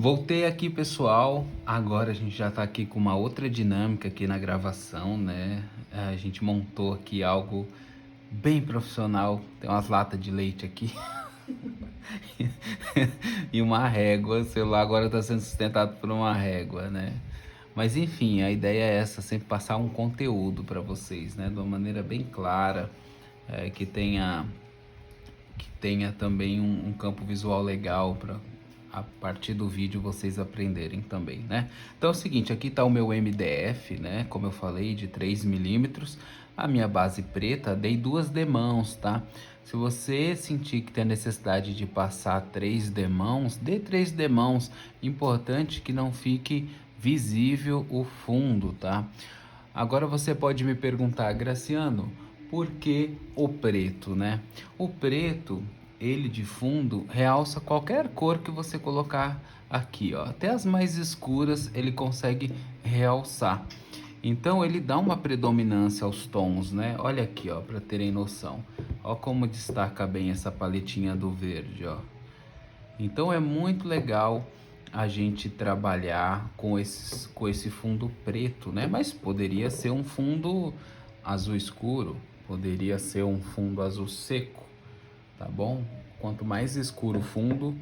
Voltei aqui, pessoal. Agora a gente já tá aqui com uma outra dinâmica aqui na gravação, né? A gente montou aqui algo bem profissional. Tem umas latas de leite aqui e uma régua. O celular agora está sendo sustentado por uma régua, né? Mas enfim, a ideia é essa, sempre passar um conteúdo para vocês, né? De uma maneira bem clara, que tenha também um campo visual legal para a partir do vídeo vocês aprenderem também, né? Então é o seguinte, aqui está o meu MDF, né? Como eu falei, de 3 milímetros. A minha base preta, dei 2 demãos, tá? Se você sentir que tem a necessidade de passar 3 demãos, dê 3 demãos. Importante que não fique visível o fundo, tá? Agora você pode me perguntar, Graciano, por que o preto, né? O preto, ele de fundo, realça qualquer cor que você colocar aqui, ó. Até as mais escuras ele consegue realçar. Então ele dá uma predominância aos tons, né? Olha aqui, ó, para terem noção. Ó como destaca bem essa paletinha do verde, ó. Então é muito legal a gente trabalhar com esse fundo preto, né? Mas poderia ser um fundo azul escuro, poderia ser um fundo azul seco, tá bom? Quanto mais escuro o fundo,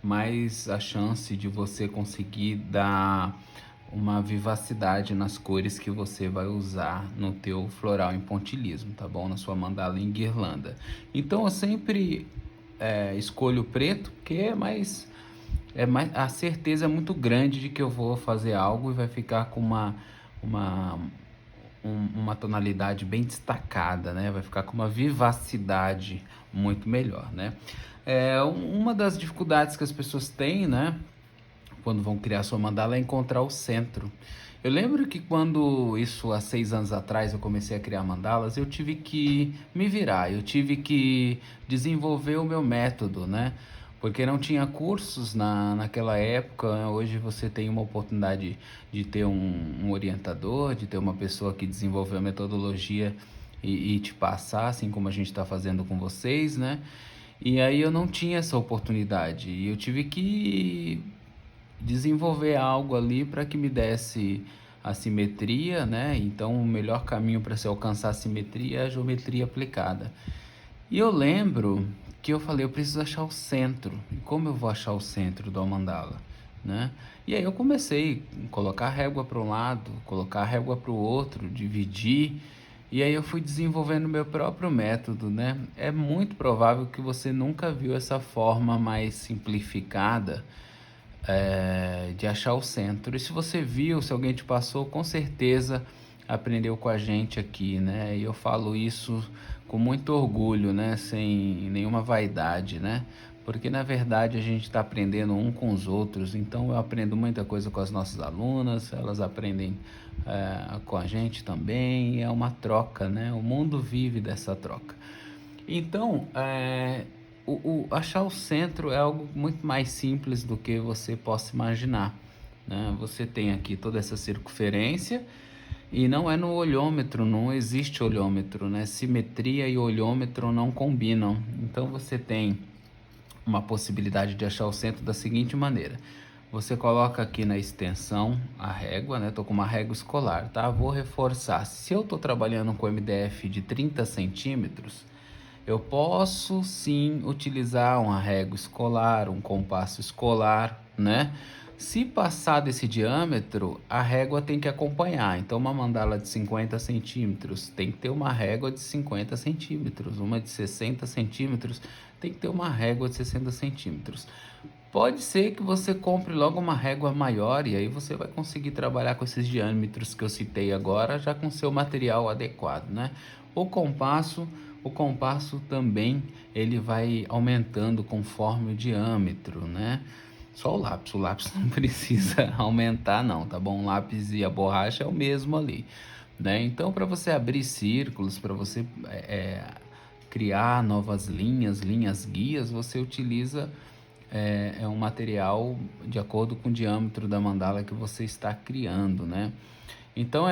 mais a chance de você conseguir dar uma vivacidade nas cores que você vai usar no teu floral em pontilhismo, tá bom? Na sua mandala em guirlanda. Então eu sempre escolho preto, porque é mais a certeza é muito grande de que eu vou fazer algo e vai ficar com uma, uma tonalidade bem destacada, né? Vai ficar com uma vivacidade muito melhor, né? Uma das dificuldades que as pessoas têm, né? Quando vão criar sua mandala é encontrar o centro. Eu lembro que quando isso há 6 anos atrás eu comecei a criar mandalas, eu tive que me virar, eu tive que desenvolver o meu método, né? Porque não tinha cursos naquela época, né? Hoje você tem uma oportunidade de ter um orientador, de ter uma pessoa que desenvolveu a metodologia e te passar, assim como a gente está fazendo com vocês, né? E aí eu não tinha essa oportunidade e eu tive que desenvolver algo ali para que me desse a simetria, né? Então, o melhor caminho para se alcançar a simetria é a geometria aplicada. E eu lembro que eu falei, eu preciso achar o centro. E como eu vou achar o centro do mandala, né? E aí eu comecei a colocar a régua para um lado, colocar a régua para o outro, dividir. E aí eu fui desenvolvendo meu próprio método, né? É muito provável que você nunca viu essa forma mais simplificada de achar o centro. E se você viu, se alguém te passou, com certeza aprendeu com a gente aqui, né? E eu falo isso com muito orgulho, né? Sem nenhuma vaidade, né? Porque na verdade a gente está aprendendo um com os outros. Então eu aprendo muita coisa com as nossas alunas, elas aprendem com a gente também. É uma troca, né? O mundo vive dessa troca. Então, achar o centro é algo muito mais simples do que você possa imaginar, né? Você tem aqui toda essa circunferência e não é no olhômetro, não existe olhômetro, né? Simetria e olhômetro não combinam. Então você tem uma possibilidade de achar o centro da seguinte maneira. Você coloca aqui na extensão a régua, né? Tô com uma régua escolar, tá? Vou reforçar. Se eu tô trabalhando com MDF de 30 centímetros, eu posso sim utilizar uma régua escolar, um compasso escolar, né? Se passar desse diâmetro, a régua tem que acompanhar. Então, uma mandala de 50 centímetros tem que ter uma régua de 50 centímetros. Uma de 60 centímetros tem que ter uma régua de 60 centímetros. Pode ser que você compre logo uma régua maior e aí você vai conseguir trabalhar com esses diâmetros que eu citei agora, já com seu material adequado, né? O compasso, o compasso também ele vai aumentando conforme o diâmetro, né? Só o lápis não precisa aumentar não, tá bom? O lápis e a borracha é o mesmo ali, né? Então, para você abrir círculos, para você criar novas linhas guias, você utiliza um material de acordo com o diâmetro da mandala que você está criando, né? Então,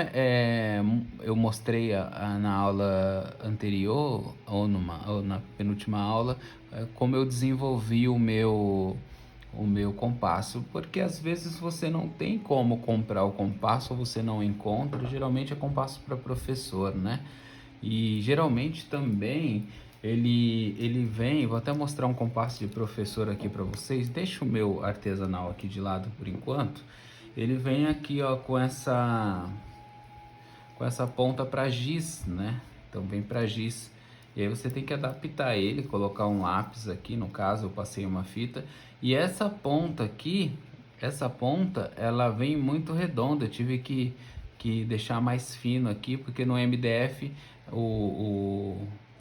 eu mostrei na aula anterior, ou na penúltima aula, como eu desenvolvi o meu compasso, porque às vezes você não tem como comprar o compasso, ou você não encontra. Geralmente é compasso para professor, né? E geralmente também ele vem, vou até mostrar um compasso de professor aqui para vocês. Deixa o meu artesanal aqui de lado por enquanto. Ele vem aqui, ó, com essa ponta para giz, né? Então vem para giz. E aí você tem que adaptar ele, colocar um lápis aqui, no caso eu passei uma fita. E essa ponta aqui, essa ponta, ela vem muito redonda. Eu tive que deixar mais fino aqui, porque no MDF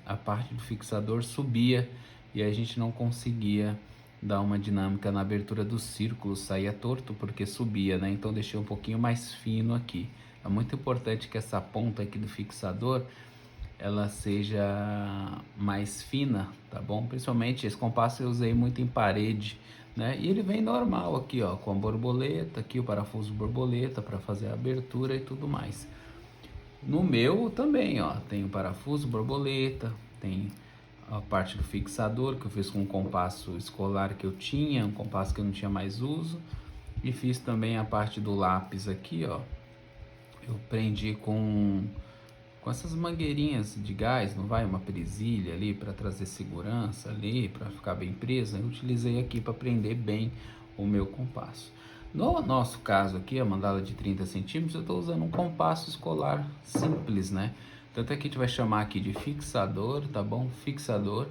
a parte do fixador subia e a gente não conseguia dar uma dinâmica na abertura do círculo, saía torto porque subia, né? Então deixei um pouquinho mais fino aqui. É muito importante que essa ponta aqui do fixador ela seja mais fina, tá bom? Principalmente esse compasso eu usei muito em parede, né? E ele vem normal aqui, ó, com a borboleta, aqui o parafuso borboleta para fazer a abertura e tudo mais. No meu também, ó, tem o parafuso borboleta, tem a parte do fixador que eu fiz com um compasso escolar que eu tinha, um compasso que eu não tinha mais uso, e fiz também a parte do lápis aqui, ó. Eu prendi com essas mangueirinhas de gás, não vai? Uma presilha ali para trazer segurança ali, para ficar bem presa. Eu utilizei aqui para prender bem o meu compasso. No nosso caso aqui, a mandala de 30 centímetros, eu estou usando um compasso escolar simples, né? Tanto é que a gente vai chamar aqui de fixador, tá bom? Fixador.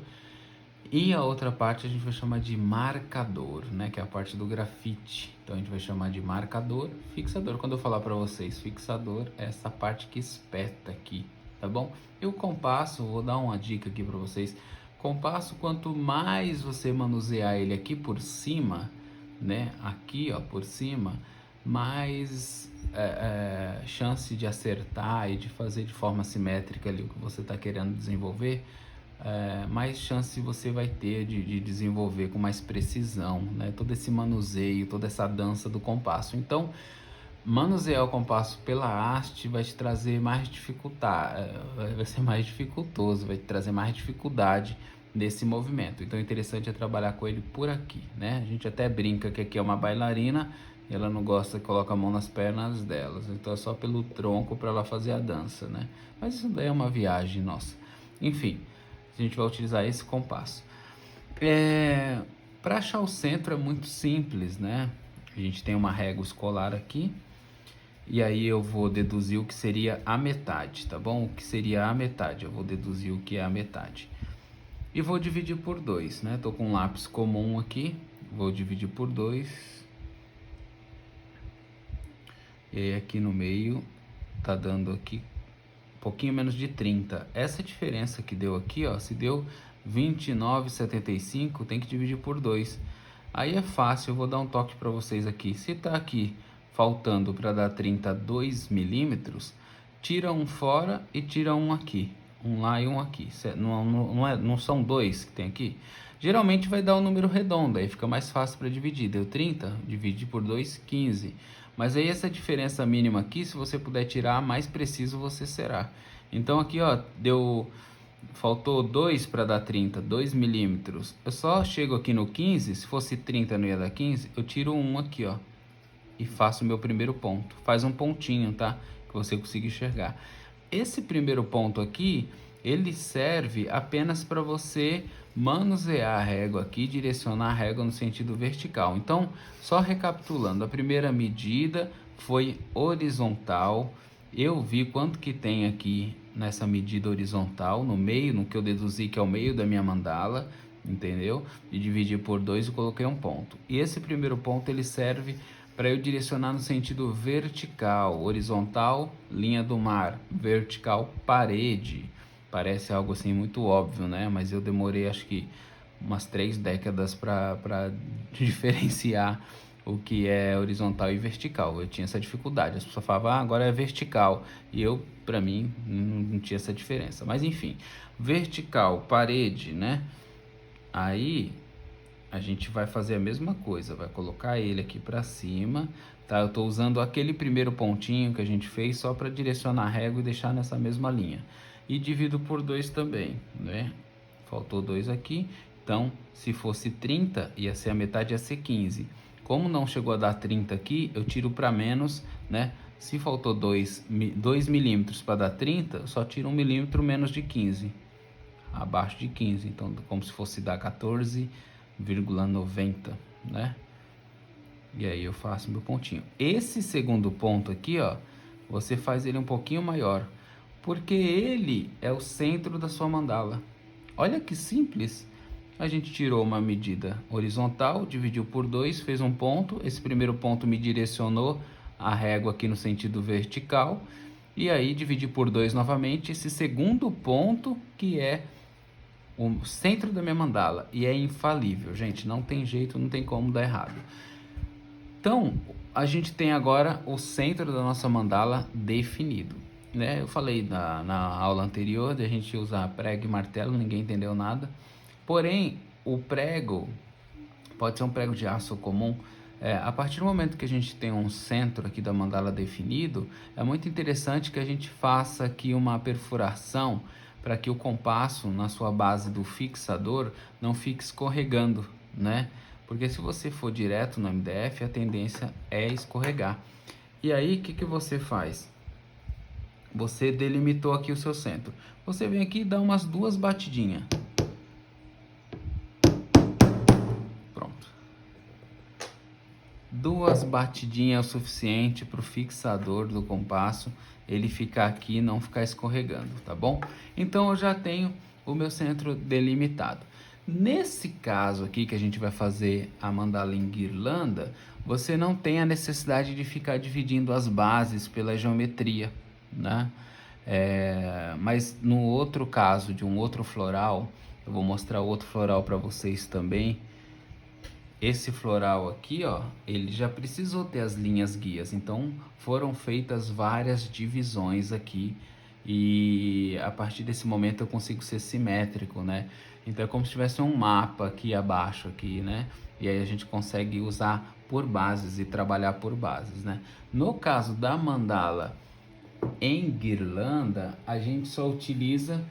E a outra parte a gente vai chamar de marcador, né? Que é a parte do grafite. Então a gente vai chamar de marcador, fixador. Quando eu falar para vocês fixador, é essa parte que espeta aqui, tá bom? E o compasso, vou dar uma dica aqui para vocês. Compasso, quanto mais você manusear ele aqui por cima, né? Aqui, ó, por cima, mais chance de acertar e de fazer de forma simétrica ali o que você está querendo desenvolver. Mais chance você vai ter de desenvolver com mais precisão, né? Todo esse manuseio, toda essa dança do compasso. Então, manusear o compasso pela haste vai te trazer mais dificuldade, vai ser mais dificultoso, vai te trazer mais dificuldade nesse movimento. Então, o interessante é trabalhar com ele por aqui, né? A gente até brinca que aqui é uma bailarina e ela não gosta que coloque a mão nas pernas delas, então é só pelo tronco para ela fazer a dança, né? Mas isso daí é uma viagem nossa. Enfim, a gente vai utilizar esse compasso. Para achar o centro é muito simples, né? A gente tem uma régua escolar aqui, e aí eu vou deduzir o que seria a metade, tá bom? O que seria a metade, eu vou deduzir o que é a metade. E vou dividir por 2, né? Tô com um lápis comum aqui, vou dividir por 2. E aí aqui no meio tá dando aqui um pouquinho menos de 30. Essa diferença que deu aqui, ó, se deu 29,75, tem que dividir por 2. Aí é fácil, eu vou dar um toque para vocês aqui. Se tá aqui faltando para dar 32 milímetros, tira um fora e tira um aqui. Um lá e um aqui. Não são dois que tem aqui? Geralmente vai dar um número redondo, aí fica mais fácil para dividir. Deu 30, divide por 2, 15. Mas aí essa diferença mínima aqui, se você puder tirar, mais preciso você será. Então aqui, ó, faltou 2 para dar 30, 2 milímetros. Eu só chego aqui no 15, se fosse 30 não ia dar 15, eu tiro um aqui, ó, e faço o meu primeiro ponto. Faz um pontinho, tá? Que você consiga enxergar. Esse primeiro ponto aqui, ele serve apenas para você manusear a régua aqui, direcionar a régua no sentido vertical. Então, só recapitulando, a primeira medida foi horizontal. Eu vi quanto que tem aqui nessa medida horizontal, no meio, no que eu deduzi que é o meio da minha mandala, entendeu? E dividi por 2 e coloquei um ponto. E esse primeiro ponto, ele serve para eu direcionar no sentido vertical, horizontal, linha do mar, vertical, parede. Parece algo assim muito óbvio, né? Mas eu demorei acho que umas 3 décadas para diferenciar o que é horizontal e vertical. Eu tinha essa dificuldade. As pessoas falavam, agora é vertical. E eu, para mim, não tinha essa diferença. Mas enfim, vertical, parede, né? Aí a gente vai fazer a mesma coisa, vai colocar ele aqui para cima, tá? Eu tô usando aquele primeiro pontinho que a gente fez só para direcionar a régua e deixar nessa mesma linha. E divido por 2 também, né? Faltou 2 aqui. Então, se fosse 30, ia ser a metade, ia ser 15. Como não chegou a dar 30 aqui, eu tiro para menos, né? Se faltou 2 milímetros para dar 30, eu só tiro 1 milímetro menos de 15. Abaixo de 15. Então, como se fosse dar 14,90, né? E aí eu faço meu pontinho. Esse segundo ponto aqui, ó, você faz ele um pouquinho maior, porque ele é o centro da sua mandala. Olha que simples. A gente tirou uma medida horizontal, dividiu por 2, fez um ponto. Esse primeiro ponto me direcionou a régua aqui no sentido vertical. E aí dividi por 2 novamente esse segundo ponto, que é o centro da minha mandala. E é infalível, gente. Não tem jeito, não tem como dar errado. Então, a gente tem agora o centro da nossa mandala definido, né? Eu falei na aula anterior de a gente usar prego e martelo, ninguém entendeu nada. Porém, o prego pode ser um prego de aço comum. A partir do momento que a gente tem um centro aqui da mandala definido, é muito interessante que a gente faça aqui uma perfuração para que o compasso na sua base do fixador não fique escorregando, né? Porque se você for direto no MDF, a tendência é escorregar. E aí, o que você faz? Você delimitou aqui o seu centro. Você vem aqui e dá umas 2 batidinhas. Pronto. 2 batidinhas é o suficiente para o fixador do compasso ele ficar aqui e não ficar escorregando, tá bom? Então eu já tenho o meu centro delimitado. Nesse caso aqui que a gente vai fazer a mandala em guirlanda, você não tem a necessidade de ficar dividindo as bases pela geometria, né? Mas no outro caso de um outro floral, eu vou mostrar outro floral para vocês também. Esse floral aqui, ó, ele já precisou ter as linhas guias, então foram feitas várias divisões aqui e a partir desse momento eu consigo ser simétrico, né? Então é como se tivesse um mapa aqui abaixo, aqui, né? E aí a gente consegue usar por bases e trabalhar por bases, né? No caso da mandala em guirlanda, a gente só utiliza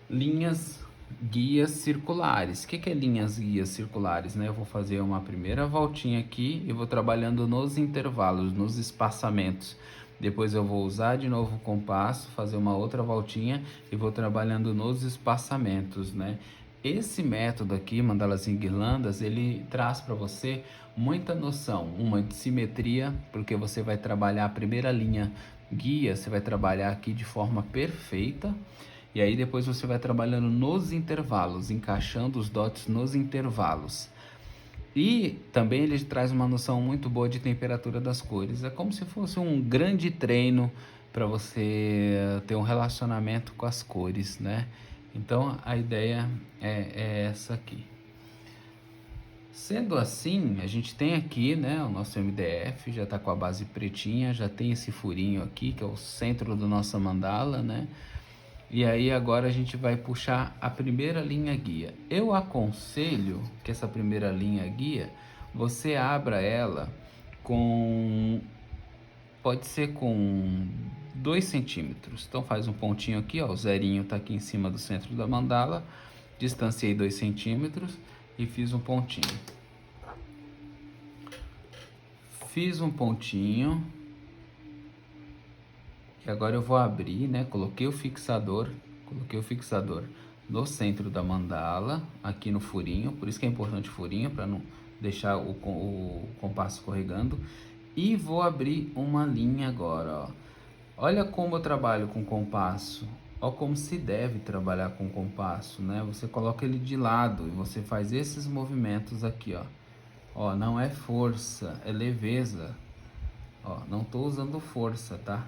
linhas guias circulares. O que é linhas guias circulares, né? Eu vou fazer uma primeira voltinha aqui e vou trabalhando nos intervalos, nos espaçamentos. Depois eu vou usar de novo o compasso, fazer uma outra voltinha e vou trabalhando nos espaçamentos, né? Esse método aqui, mandalas em guirlandas, ele traz para você muita noção, uma de simetria, porque você vai trabalhar a primeira linha guia, você vai trabalhar aqui de forma perfeita. E aí depois você vai trabalhando nos intervalos, encaixando os dots nos intervalos. E também ele traz uma noção muito boa de temperatura das cores. É como se fosse um grande treino para você ter um relacionamento com as cores, né? Então a ideia é essa aqui. Sendo assim, a gente tem aqui, né, o nosso MDF, já está com a base pretinha, já tem esse furinho aqui, que é o centro da nossa mandala, né? E aí agora a gente vai puxar a primeira linha guia. Eu aconselho que essa primeira linha guia, você abra ela com... Pode ser com 2 centímetros. Então faz um pontinho aqui, ó, o zerinho tá aqui em cima do centro da mandala. Distanciei 2 centímetros e fiz um pontinho. Fiz um pontinho. E agora eu vou abrir, né? Coloquei o fixador no centro da mandala, aqui no furinho. Por isso que é importante o furinho, para não deixar o compasso escorregando. E vou abrir uma linha agora, ó. Olha como eu trabalho com compasso. Olha como se deve trabalhar com compasso, né? Você coloca ele de lado e você faz esses movimentos aqui, ó. Ó, não é força, é leveza. Ó, não tô usando força, tá?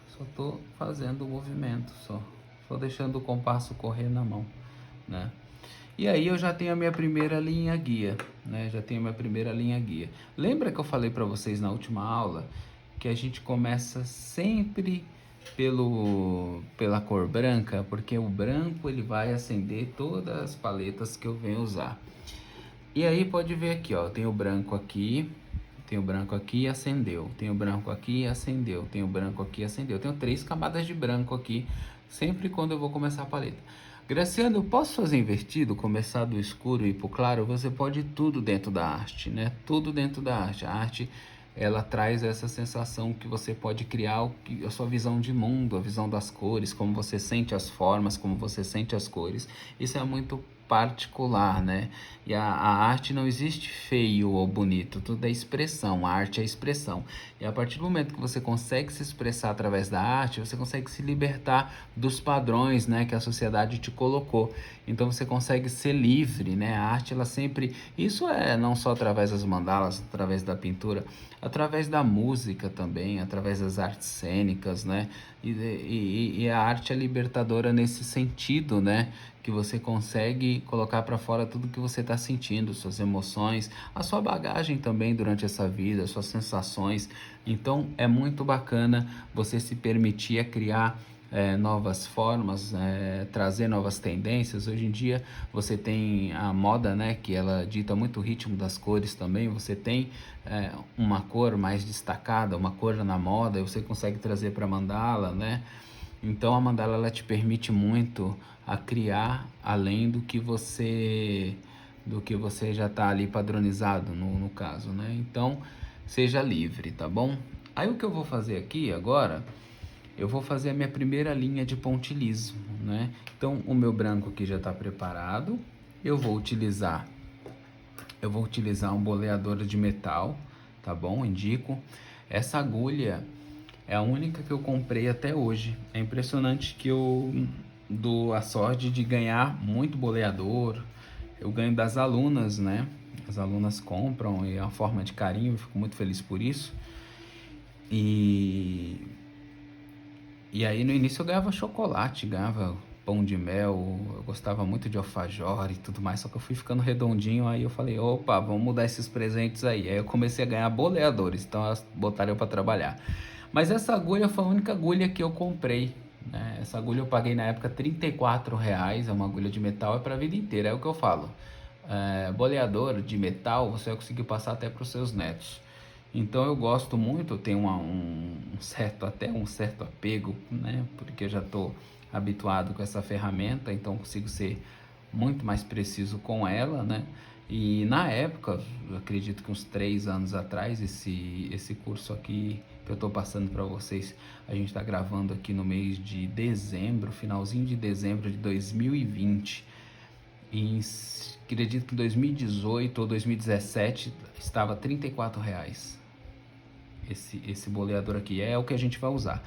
Só tô fazendo o movimento, só deixando o compasso correr na mão, né? E aí eu já tenho a minha primeira linha guia, né? Já tenho a minha primeira linha guia. Lembra que eu falei para vocês na última aula que a gente começa sempre pela cor branca, porque o branco ele vai acender todas as paletas que eu venho usar. E aí pode ver aqui, ó, tem o branco aqui, tem o branco aqui e acendeu, tem o branco aqui e acendeu, tem o branco aqui e acendeu. Tenho 3 camadas de branco aqui, sempre quando eu vou começar a paleta. Graciano, eu posso fazer invertido, começar do escuro e ir pro claro? Você pode tudo dentro da arte, né? Tudo dentro da arte. A arte, ela traz essa sensação que você pode criar a sua visão de mundo, a visão das cores, como você sente as formas, como você sente as cores. Isso é muito particular, né? E a arte não existe feio ou bonito, tudo é expressão, a arte é expressão. E a partir do momento que você consegue se expressar através da arte, você consegue se libertar dos padrões, né, que a sociedade te colocou. Então você consegue ser livre, né? A arte, ela sempre, isso é não só através das mandalas, através da pintura, através da música também, através das artes cênicas, né? E a arte é libertadora nesse sentido, né? Que você consegue colocar para fora tudo que você está sentindo, suas emoções, a sua bagagem também durante essa vida, suas sensações. Então é muito bacana você se permitir a criar novas formas, trazer novas tendências. Hoje em dia você tem a moda, né, que ela dita muito o ritmo das cores também. Você tem uma cor mais destacada, uma cor na moda, e você consegue trazer para mandala, né? Então a mandala, ela te permite muito a criar além do que você já está ali padronizado no caso, né? Então seja livre, tá bom? Aí o que eu vou fazer aqui agora, eu vou fazer a minha primeira linha de pontilhismo, né? Então o meu branco aqui já está preparado. Eu vou utilizar um boleador de metal, tá bom? Indico. Essa agulha é a única que eu comprei até hoje. É impressionante que eu dou a sorte de ganhar muito boleador. Eu ganho das alunas, né? As alunas compram e é uma forma de carinho, eu fico muito feliz por isso. E, e aí no início eu ganhava chocolate, ganhava pão de mel, eu gostava muito de alfajor e tudo mais, só que eu fui ficando redondinho, aí eu falei, opa, vamos mudar esses presentes aí. Aí eu comecei a ganhar boleadores, então elas botaram eu para trabalhar. Mas essa agulha foi a única agulha que eu comprei, né? Essa agulha eu paguei na época R$ 34, é uma agulha de metal, é para a vida inteira, é o que eu falo. Boleador de metal você vai conseguir passar até para os seus netos. Então eu gosto muito, eu tenho até um certo apego, né? Porque eu já estou habituado com essa ferramenta, então consigo ser muito mais preciso com ela, né? E na época, eu acredito que uns 3 anos atrás, esse curso aqui que eu estou passando para vocês, a gente está gravando aqui no mês de dezembro, finalzinho de dezembro de 2020. E acredito que em 2018 ou 2017 estava R$ 34. Esse boleador aqui é o que a gente vai usar.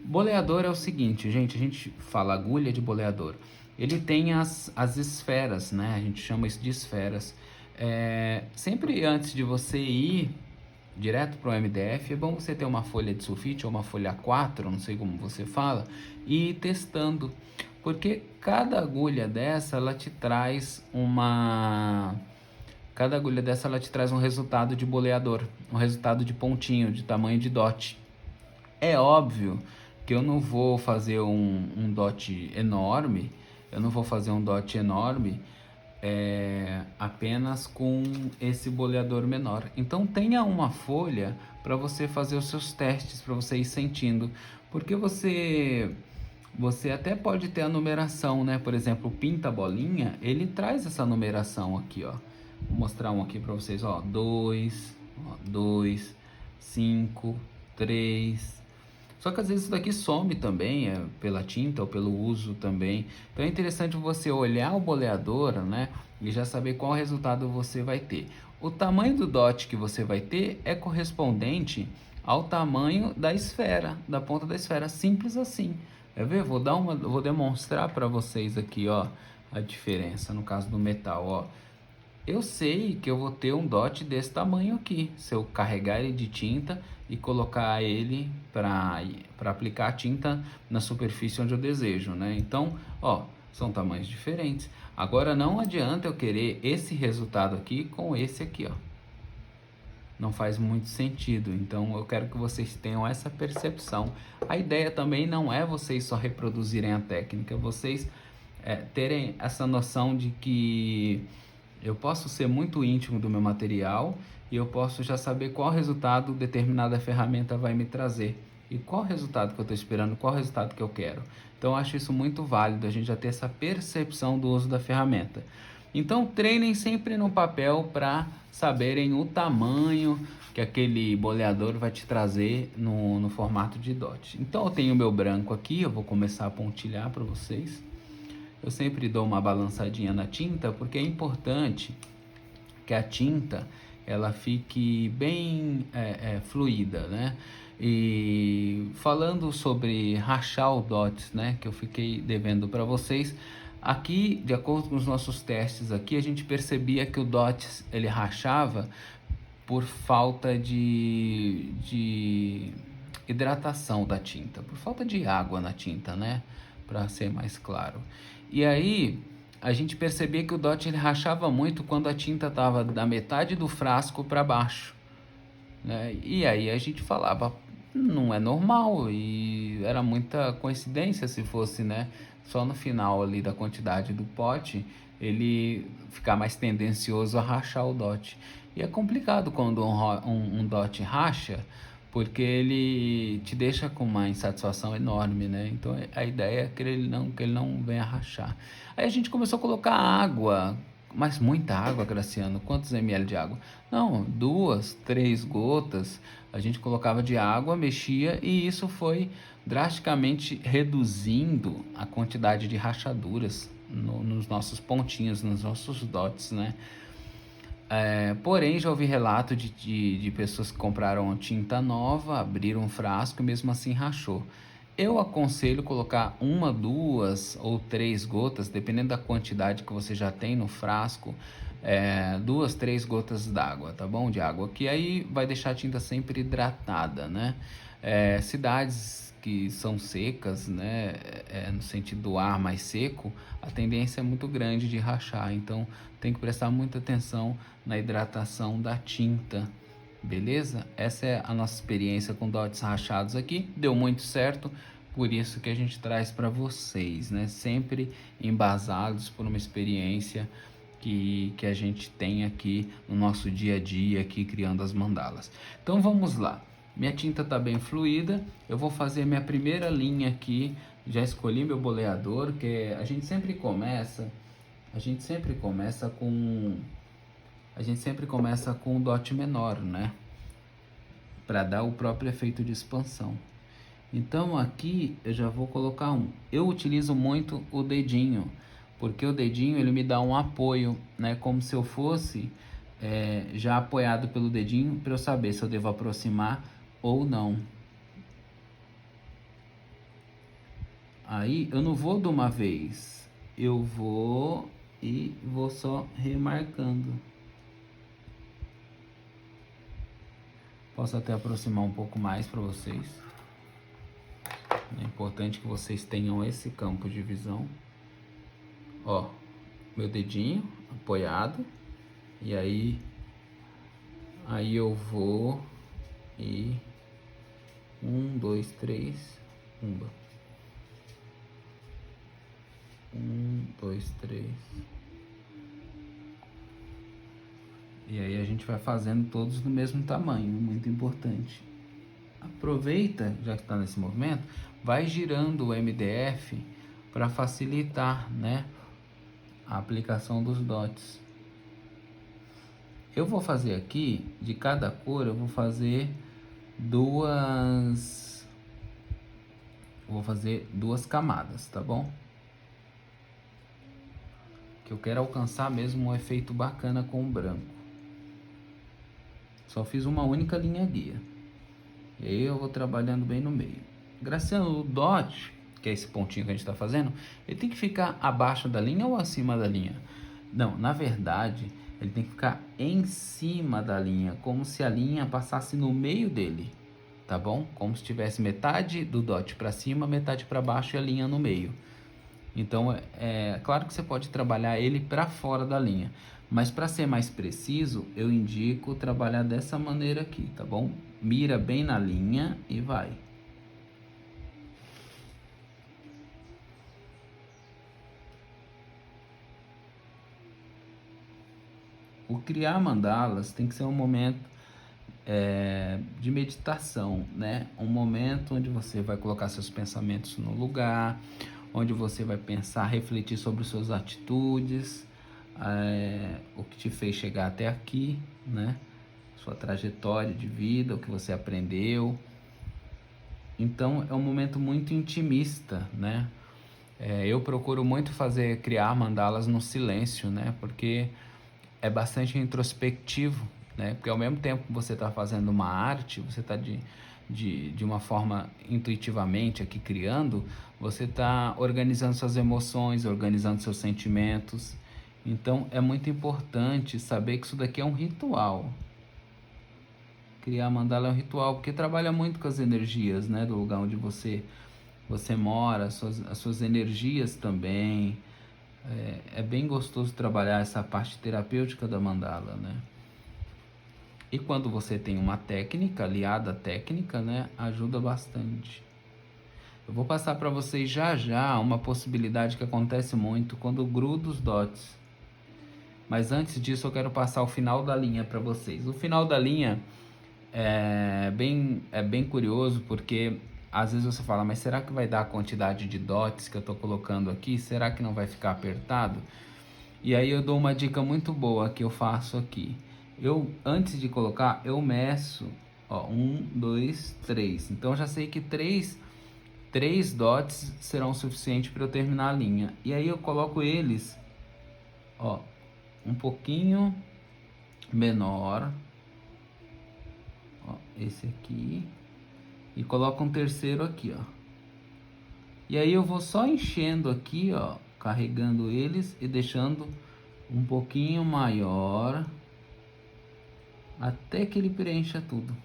Boleador é o seguinte, gente, a gente fala agulha de boleador. Ele tem as esferas, né? A gente chama isso de esferas. Sempre antes de você ir direto para o MDF, é bom você ter uma folha de sulfite ou uma folha A4, não sei como você fala, e ir testando. Porque cada agulha dessa ela te traz um resultado de boleador, um resultado de pontinho, de tamanho de dot. É óbvio que eu não vou fazer um dot enorme, eu não vou fazer um dot enorme apenas com esse boleador menor. Então tenha uma folha para você fazer os seus testes, para você ir sentindo, porque você até pode ter a numeração, né? Por exemplo, o pinta bolinha, ele traz essa numeração aqui, ó. Vou mostrar um aqui para vocês, ó, 2, 2, 5, 3. Só que às vezes isso daqui some também, pela tinta ou pelo uso também. Então é interessante você olhar o boleador, né, e já saber qual resultado você vai ter. O tamanho do dot que você vai ter é correspondente ao tamanho da esfera, da ponta da esfera, simples assim. Quer ver? Vou demonstrar para vocês aqui, ó, a diferença no caso do metal, ó. Eu sei que eu vou ter um dot desse tamanho aqui, se eu carregar ele de tinta e colocar ele para aplicar a tinta na superfície onde eu desejo, né? Então, ó, são tamanhos diferentes. Agora não adianta eu querer esse resultado aqui com esse aqui, ó. Não faz muito sentido. Então eu quero que vocês tenham essa percepção. A ideia também não é vocês só reproduzirem a técnica, vocês terem essa noção de que eu posso ser muito íntimo do meu material e eu posso já saber qual resultado determinada ferramenta vai me trazer. e qual resultado que eu estou esperando, qual resultado que eu quero. Então eu acho isso muito válido, a gente já ter essa percepção do uso da ferramenta. Então treinem sempre no papel para saberem o tamanho que aquele boleador vai te trazer no formato de dot. Então eu tenho o meu branco aqui, eu vou começar a pontilhar para vocês. Eu sempre dou uma balançadinha na tinta porque é importante que a tinta ela fique bem fluida, né? E falando sobre rachar o dots, né, que eu fiquei devendo para vocês, aqui, de acordo com os nossos testes aqui, a gente percebia que o dots ele rachava por falta de hidratação da tinta, por falta de água na tinta, né? Para ser mais claro. E aí a gente percebia que o dot ele rachava muito quando a tinta estava da metade do frasco para baixo, né? E aí a gente falava, não é normal, e era muita coincidência se fosse, né? Só no final ali da quantidade do pote ele ficar mais tendencioso a rachar o dot. E é complicado quando um dot racha, porque ele te deixa com uma insatisfação enorme, né? Então a ideia é que ele não venha rachar. Aí a gente começou a colocar água, mas muita água, Graciano. Quantos ml de água? Não, 2, 3 gotas. A gente colocava de água, mexia e isso foi drasticamente reduzindo a quantidade de rachaduras nos nossos pontinhos, nos nossos dots, né? Porém, já ouvi relato de pessoas que compraram tinta nova, abriram um frasco e mesmo assim rachou. Eu aconselho colocar uma, duas ou três gotas, dependendo da quantidade que você já tem no frasco, duas, três gotas d'água, tá bom? De água, que aí vai deixar a tinta sempre hidratada, né? Cidades que são secas, né? No sentido do ar mais seco, a tendência é muito grande de rachar, então tem que prestar muita atenção na hidratação da tinta. Beleza? Essa é a nossa experiência com dots rachados aqui. Deu muito certo, por isso que a gente traz para vocês, né? Sempre embasados por uma experiência que a gente tem aqui no nosso dia a dia, aqui criando as mandalas. Então vamos lá. Minha tinta está bem fluida. Eu vou fazer minha primeira linha aqui. Já escolhi meu boleador, que a gente sempre começa com um dot menor, né? Para dar o próprio efeito de expansão. Então aqui eu já vou colocar um. Eu utilizo muito o dedinho, porque o dedinho ele me dá um apoio, né? Como se eu fosse já apoiado pelo dedinho para eu saber se eu devo aproximar ou não. Aí eu não vou de uma vez, eu vou e vou só remarcando. Posso até aproximar um pouco mais para vocês. É importante que vocês tenham esse campo de visão. Ó, meu dedinho apoiado. E aí eu vou e 1, 2, 3, umba. 1, 2, 3. E aí a gente vai fazendo todos do mesmo tamanho, muito importante. Aproveita, já que está nesse movimento, vai girando o MDF para facilitar, né, a aplicação dos dots. Eu vou fazer aqui, de cada cor, eu vou fazer duas camadas, tá bom? Que eu quero alcançar mesmo um efeito bacana com o branco. Só fiz uma única linha guia. E aí eu vou trabalhando bem no meio. Graciano, o dot, que é esse pontinho que a gente está fazendo, ele tem que ficar abaixo da linha ou acima da linha? Não, na verdade, ele tem que ficar em cima da linha, como se a linha passasse no meio dele, tá bom? Como se tivesse metade do dot para cima, metade para baixo e a linha no meio. Então, claro que você pode trabalhar ele para fora da linha, mas para ser mais preciso, eu indico trabalhar dessa maneira aqui, tá bom? Mira bem na linha e vai. O criar mandalas tem que ser um momento de meditação, né? Um momento onde você vai colocar seus pensamentos no lugar, onde você vai pensar, refletir sobre suas atitudes, o que te fez chegar até aqui, né? Sua trajetória de vida, o que você aprendeu. Então é um momento muito intimista, né? Eu procuro muito criar mandalas no silêncio, né? Porque é bastante introspectivo, né? Porque ao mesmo tempo que você está fazendo uma arte, você está de uma forma intuitivamente aqui criando, você está organizando suas emoções, organizando seus sentimentos. Então é muito importante saber que isso daqui é um ritual. Criar mandala é um ritual, porque trabalha muito com as energias, né? Do lugar onde você mora, as suas energias também. É bem gostoso trabalhar essa parte terapêutica da mandala, né? E quando você tem uma técnica, aliada à técnica, né, ajuda bastante. Eu vou passar para vocês já já uma possibilidade que acontece muito quando gruda os dots. Mas antes disso eu quero passar o final da linha para vocês. O final da linha é bem curioso porque às vezes você fala, mas será que vai dar a quantidade de dots que eu estou colocando aqui? Será que não vai ficar apertado? E aí eu dou uma dica muito boa que eu faço aqui. Antes de colocar, eu meço, ó, 1, 2, 3. Então eu já sei que três dots serão suficientes para eu terminar a linha. E aí eu coloco eles, ó, um pouquinho menor, ó, esse aqui, e coloco um terceiro aqui, ó. E aí eu vou só enchendo aqui, ó, carregando eles e deixando um pouquinho maior até que ele preencha tudo.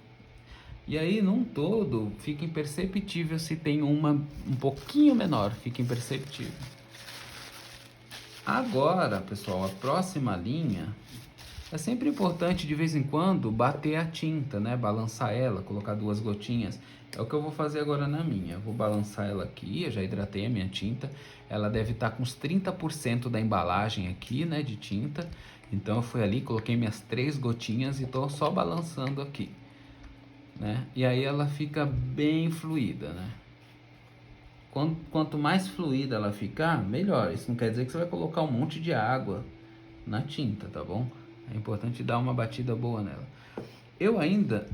E aí, num todo, fica imperceptível se tem uma um pouquinho menor, fica imperceptível. Agora, pessoal, a próxima linha é sempre importante de vez em quando bater a tinta, né? Balançar ela, colocar 2 gotinhas. É o que eu vou fazer agora na minha. Eu vou balançar ela aqui, eu já hidratei a minha tinta. Ela deve estar com uns 30% da embalagem aqui, né, de tinta. Então eu fui ali, coloquei minhas 3 gotinhas e tô só balançando aqui, né? E aí ela fica bem fluida, né? Quanto mais fluida ela ficar, melhor. Isso não quer dizer que você vai colocar um monte de água na tinta, tá bom? É importante dar uma batida boa nela. Eu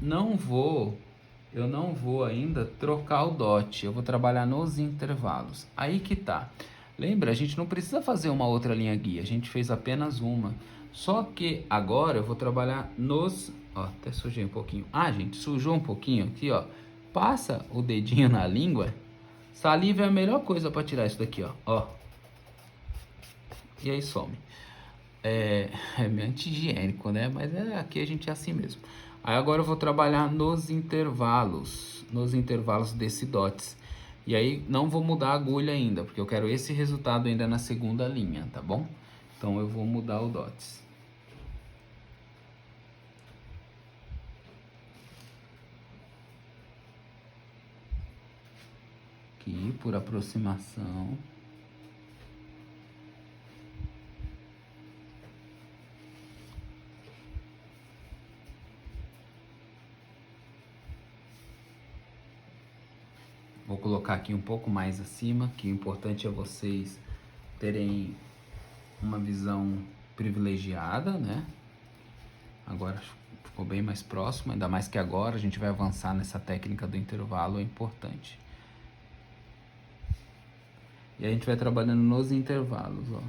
não vou ainda trocar o dot. Eu vou trabalhar nos intervalos. Aí que tá. Lembra, a gente não precisa fazer uma outra linha guia. A gente fez apenas uma. Só que agora eu vou trabalhar nos... Ó, até sujei um pouquinho. Ah, gente, sujou um pouquinho aqui, ó. Passa o dedinho na língua. Saliva é a melhor coisa para tirar isso daqui, ó. E aí some. É meio anti-higiênico, né? Mas aqui a gente é assim mesmo. Aí agora eu vou trabalhar nos intervalos desse dots. E aí não vou mudar a agulha ainda, porque eu quero esse resultado ainda na segunda linha, tá bom? Então eu vou mudar o dots. Aqui por aproximação. Vou colocar aqui um pouco mais acima, que o importante é vocês terem uma visão privilegiada, né? Agora ficou bem mais próximo, ainda mais que agora a gente vai avançar nessa técnica do intervalo, é importante. E a gente vai trabalhando nos intervalos, ó.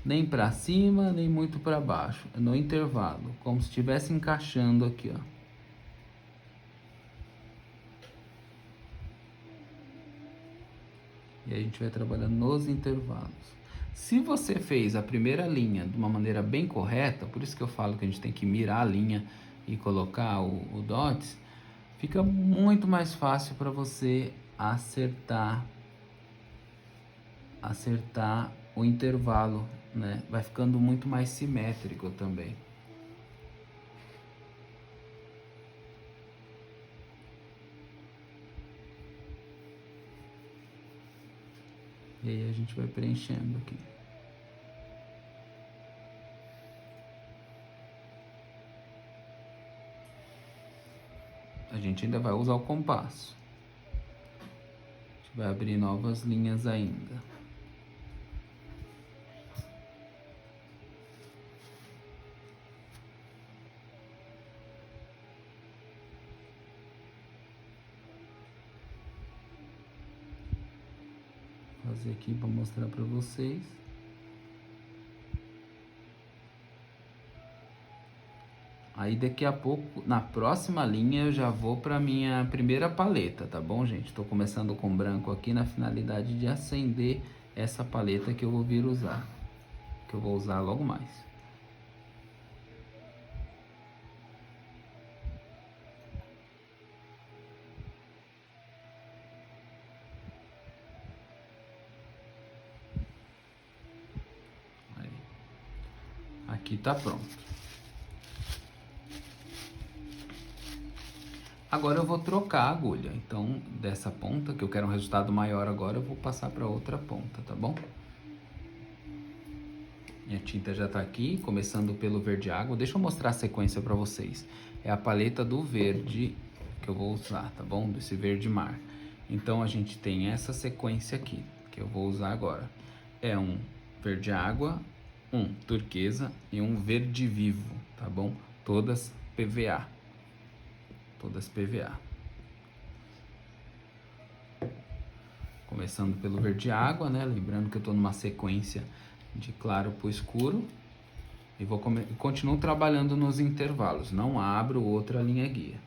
Nem para cima, nem muito para baixo, é no intervalo, como se estivesse encaixando aqui, ó. E a gente vai trabalhando nos intervalos. Se você fez a primeira linha de uma maneira bem correta, por isso que eu falo que a gente tem que mirar a linha e colocar o dots, fica muito mais fácil para você acertar o intervalo, né? Vai ficando muito mais simétrico também. E aí a gente vai preenchendo aqui. a gente ainda vai usar o compasso. A gente vai abrir novas linhas ainda. Vou fazer aqui para mostrar para vocês. Aí daqui a pouco, na próxima linha, eu já vou para minha primeira paleta, tá bom, gente? Tô começando com branco aqui na finalidade de acender essa paleta que eu vou vir usar. Que eu vou usar logo mais. Aí. Aqui tá pronto. Agora eu vou trocar a agulha, então dessa ponta, que eu quero um resultado maior agora, eu vou passar para outra ponta, tá bom? Minha tinta já tá aqui, começando pelo verde água. Deixa eu mostrar a sequência para vocês. É a paleta do verde que eu vou usar, tá bom? Desse verde mar. Então a gente tem essa sequência aqui, que eu vou usar agora. É um verde água, um turquesa e um verde vivo, tá bom? Todas PVA. Todas PVA. Começando pelo verde água, né? Lembrando que eu tô numa sequência de claro para o escuro. E continuo trabalhando nos intervalos. Não abro outra linha guia.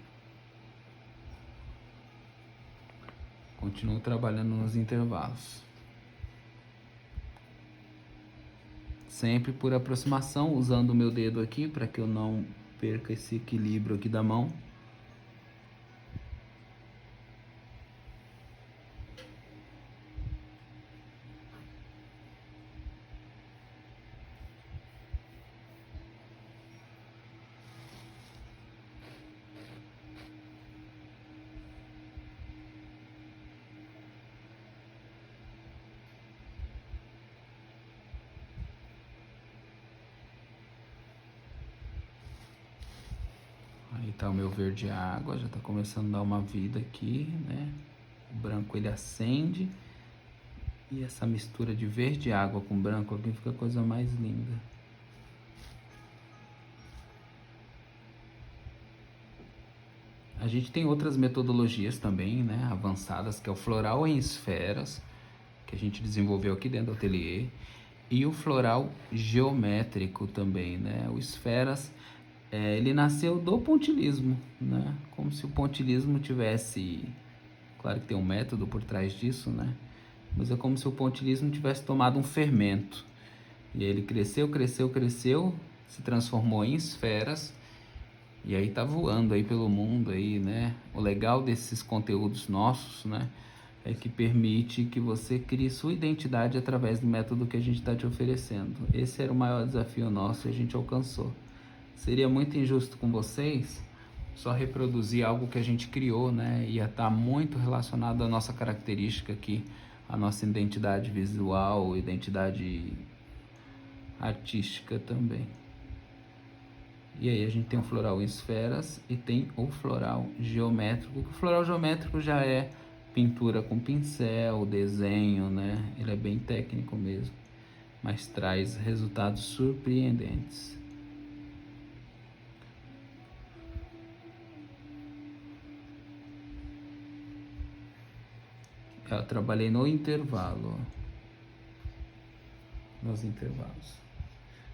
Continuo trabalhando nos intervalos. Sempre por aproximação, usando o meu dedo aqui para que eu não perca esse equilíbrio aqui da mão. Aí tá o meu verde água, já tá começando a dar uma vida aqui, né? O branco ele acende. E essa mistura de verde água com branco aqui fica a coisa mais linda. A gente tem outras metodologias também, né, avançadas, que é o floral em esferas, que a gente desenvolveu aqui dentro do ateliê, e o floral geométrico também, né? O esferas, ele nasceu do pontilhismo, né? Como se o pontilhismo tivesse, claro que tem um método por trás disso, né? Mas é como se o pontilhismo tivesse tomado um fermento. E ele cresceu, cresceu, cresceu, se transformou em esferas. E aí tá voando aí pelo mundo aí, né? O legal desses conteúdos nossos, né? É que permite que você crie sua identidade através do método que a gente está te oferecendo. Esse era o maior desafio nosso e a gente alcançou. Seria muito injusto com vocês só reproduzir algo que a gente criou, né? Ia estar muito relacionado à nossa característica aqui, à nossa identidade visual, identidade artística também. E aí a gente tem o floral em esferas e tem o floral geométrico. O floral geométrico já é pintura com pincel, desenho, né? Ele é bem técnico mesmo, mas traz resultados surpreendentes. Eu trabalhei no intervalo, nos intervalos.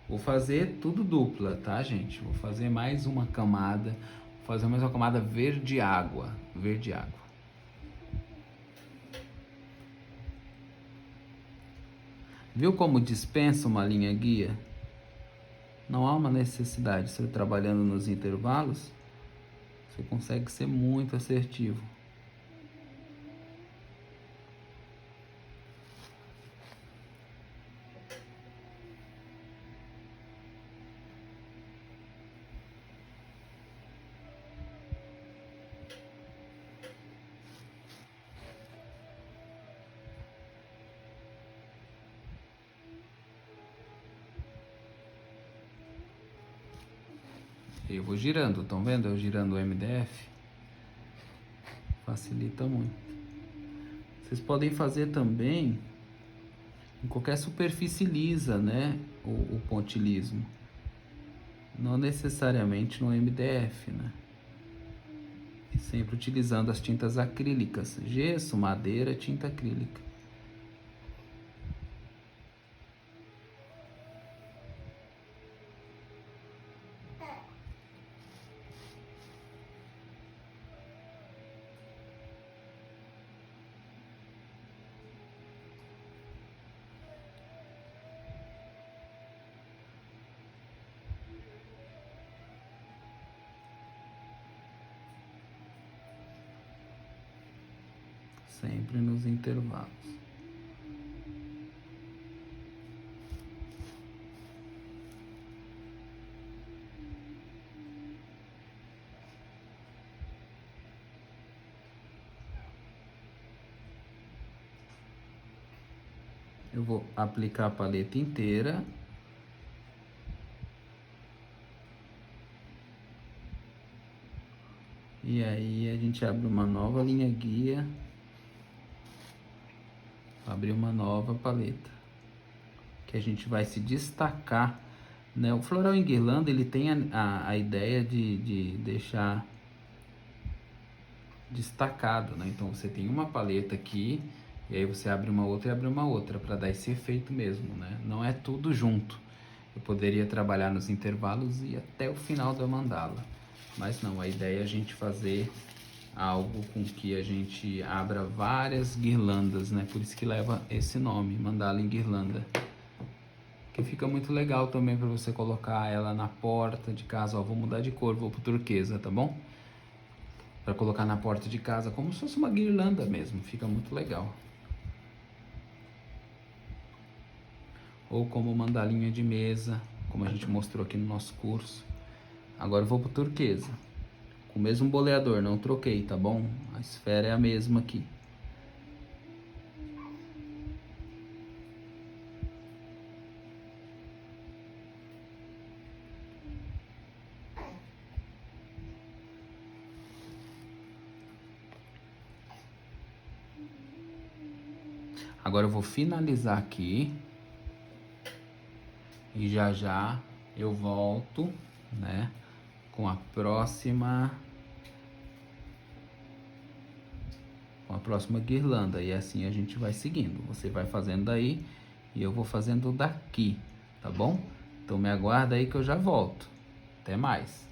Vou fazer tudo dupla, tá, gente? Vou fazer mais uma camada, vou fazer mais uma camada verde água, verde água. Viu como dispensa uma linha guia? Não há uma necessidade. Você trabalhando nos intervalos, você consegue ser muito assertivo. Eu vou girando, estão vendo? Eu girando o MDF. Facilita muito. Vocês podem fazer também em qualquer superfície lisa, né? O pontilhismo. Não necessariamente no MDF, né? E sempre utilizando as tintas acrílicas. Gesso, madeira, tinta acrílica. Sempre nos intervalos. Eu vou aplicar a paleta inteira. E aí a gente abre uma nova linha guia. Abrir uma nova paleta. Que a gente vai se destacar, né? O floral em guirlanda, ele tem a ideia de deixar destacado, né? Então você tem uma paleta aqui, e aí você abre uma outra e abre uma outra, para dar esse efeito mesmo, né? Não é tudo junto. Eu poderia trabalhar nos intervalos e até o final da mandala. Mas não, a ideia é a gente fazer algo com que a gente abra várias guirlandas, né? Por isso que leva esse nome, mandala em guirlanda. Que fica muito legal também para você colocar ela na porta de casa. Ó, vou mudar de cor, vou pro turquesa, tá bom? Para colocar na porta de casa, como se fosse uma guirlanda mesmo, fica muito legal. Ou como mandalinha de mesa, como a gente mostrou aqui no nosso curso. Agora eu vou pro turquesa, com o mesmo boleador, não troquei, tá bom? A esfera é a mesma aqui. Agora eu vou finalizar aqui. E já já eu volto, né, com a próxima guirlanda. E assim a gente vai seguindo. Você vai fazendo daí e eu vou fazendo daqui, tá bom? Então me aguarda aí que eu já volto. Até mais.